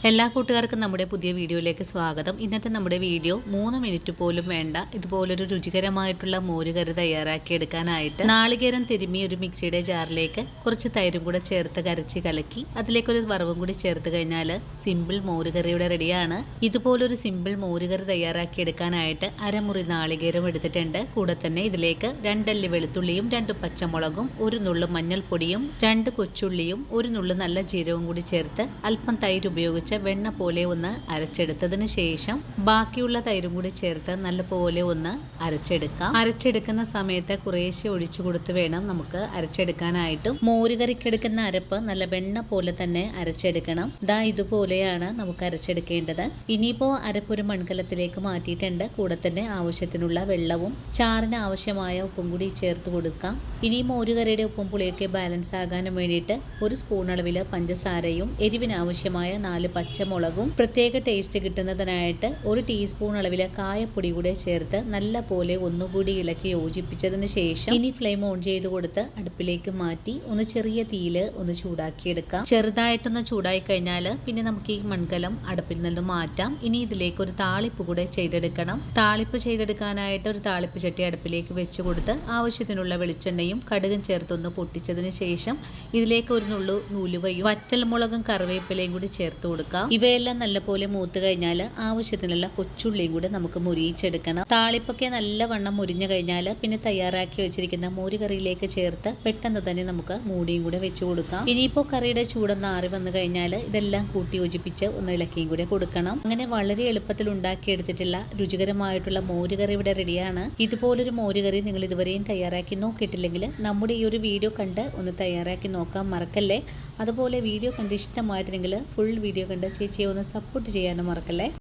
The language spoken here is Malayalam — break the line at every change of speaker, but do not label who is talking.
എല്ലാ കൂട്ടുകാർക്കും നമ്മുടെ പുതിയ വീഡിയോയിലേക്ക് സ്വാഗതം. ഇന്നത്തെ നമ്മുടെ വീഡിയോ 3 മിനിറ്റ് പോലും വേണ്ട ഇതുപോലൊരു രുചികരമായിട്ടുള്ള മോരുകറി തയ്യാറാക്കിയെടുക്കാനായിട്ട് നാളികേരം തിരുമ്മി ഒരു മിക്സിയുടെ ജാറിലേക്ക് കുറച്ച് തൈരും കൂടെ ചേർത്ത് കരച്ച് കലക്കി അതിലേക്കൊരു വറവും കൂടി ചേർത്ത് കഴിഞ്ഞാൽ സിമ്പിൾ മോരുകറിയുടെ റെഡിയാണ്. ഇതുപോലൊരു സിമ്പിൾ മോരുകറി തയ്യാറാക്കിയെടുക്കാനായിട്ട് അരമുറി നാളികേരം എടുത്തിട്ടുണ്ട്. കൂടെ തന്നെ ഇതിലേക്ക് 2 അല്ലി വെളുത്തുള്ളിയും 2 പച്ചമുളകും 1 നുള്ളു മഞ്ഞൾപ്പൊടിയും 2 കൊച്ചുള്ളിയും 1 നുള്ളു നല്ല ജീരകവും കൂടി ചേർത്ത് അല്പം തൈര് ഉപയോഗിച്ച് വെണ്ണ പോലെ ഒന്ന് അരച്ചെടുത്തതിന് ശേഷം ബാക്കിയുള്ള തൈരും കൂടി ചേർത്ത് നല്ലപോലെ ഒന്ന് അരച്ചെടുക്കാം. അരച്ചെടുക്കുന്ന സമയത്ത് കുറേശ്ശെ ഒഴിച്ചു കൊടുത്ത് വേണം നമുക്ക് അരച്ചെടുക്കാനായിട്ടും. മോരുകറിക്കെടുക്കുന്ന അരപ്പ് നല്ല വെണ്ണ പോലെ തന്നെ അരച്ചെടുക്കണം. ദാ ഇതുപോലെയാണ് നമുക്ക് അരച്ചെടുക്കേണ്ടത്. ഇനിയിപ്പോൾ അരപ്പൊരു മൺകലത്തിലേക്ക് മാറ്റിയിട്ടുണ്ട്. കൂടെ തന്നെ ആവശ്യത്തിനുള്ള വെള്ളവും ചാറിന് ആവശ്യമായ ഉപ്പും കൂടി ചേർത്ത് കൊടുക്കാം. ഇനി മോരുകറിയുടെ ഉപ്പും പുളിയൊക്കെ ബാലൻസ് ആകാനും വേണ്ടിയിട്ട് 1 സ്പൂൺ അളവിൽ പഞ്ചസാരയും എരിവിന് ആവശ്യമായ 4 പച്ചമുളകും പ്രത്യേക ടേസ്റ്റ് കിട്ടുന്നതിനായിട്ട് 1 ടീസ്പൂൺ അളവിൽ കായപ്പൊടി കൂടെ ചേർത്ത് നല്ല പോലെ ഒന്നുകൂടി ഇളക്കി യോജിപ്പിച്ചതിന് ശേഷം ഇനി ഫ്ലെയിം ഓൺ ചെയ്ത് കൊടുത്ത് അടുപ്പിലേക്ക് മാറ്റി ഒന്ന് ചെറിയ തീയിൽ ഒന്ന് ചൂടാക്കിയെടുക്കാം. ചെറുതായിട്ടൊന്ന് ചൂടായി കഴിഞ്ഞാൽ പിന്നെ നമുക്ക് ഈ മൺകലം അടുപ്പിൽ നിന്ന് മാറ്റാം. ഇനി ഇതിലേക്ക് ഒരു താളിപ്പ് കൂടെ ചെയ്തെടുക്കണം. താളിപ്പ് ചെയ്തെടുക്കാനായിട്ട് ഒരു താളിപ്പ് ചട്ടി അടുപ്പിലേക്ക് വെച്ച് കൊടുത്ത് ആവശ്യത്തിനുള്ള വെളിച്ചെണ്ണയും കടുകും ചേർത്തൊന്ന് പൊട്ടിച്ചതിന് ശേഷം ഇതിലേക്ക് 1 നുള്ളു ഉലുവയും വറ്റൽമുളകും കറിവേപ്പിലയും കൂടി ചേർത്ത് കൊടുക്കാം. ഇവയെല്ലാം നല്ലപോലെ മൂത്ത് കഴിഞ്ഞാൽ ആവശ്യത്തിനുള്ള കൊച്ചുള്ളിയും കൂടെ നമുക്ക് മുരിയിച്ചെടുക്കണം. താളിപ്പൊക്കെ നല്ലവണ്ണം മുരിഞ്ഞു കഴിഞ്ഞാൽ പിന്നെ തയ്യാറാക്കി വെച്ചിരിക്കുന്ന മോരുകറിയിലേക്ക് ചേർത്ത് പെട്ടെന്ന് തന്നെ നമുക്ക് മൂടിയും കൂടെ വെച്ച് കൊടുക്കാം. ഇനിയിപ്പോൾ കറിയുടെ ചൂടൊന്ന് ആറി വന്നു കഴിഞ്ഞാൽ ഇതെല്ലാം കൂട്ടി യോജിപ്പിച്ച് ഒന്ന് ഇളക്കിയും കൂടെ കൊടുക്കണം. അങ്ങനെ വളരെ എളുപ്പത്തിൽ ഉണ്ടാക്കിയെടുത്തിട്ടുള്ള രുചികരമായിട്ടുള്ള മോരുകറി ഇവിടെ റെഡിയാണ്. ഇതുപോലൊരു മോരുകറി നിങ്ങൾ ഇതുവരെയും തയ്യാറാക്കി നോക്കിയിട്ടില്ലെങ്കിൽ നമ്മുടെ ഈ ഒരു വീഡിയോ കണ്ട് ഒന്ന് തയ്യാറാക്കി നോക്കാൻ മറക്കല്ലേ. അതുപോലെ വീഡിയോ കണ്ട് ഇഷ്ടമായിട്ടുണ്ടെങ്കിൽ ഫുൾ വീഡിയോ കണ്ട് ചേച്ചിയെ ഒന്ന് സപ്പോർട്ട് ചെയ്യാനും മറക്കല്ലേ.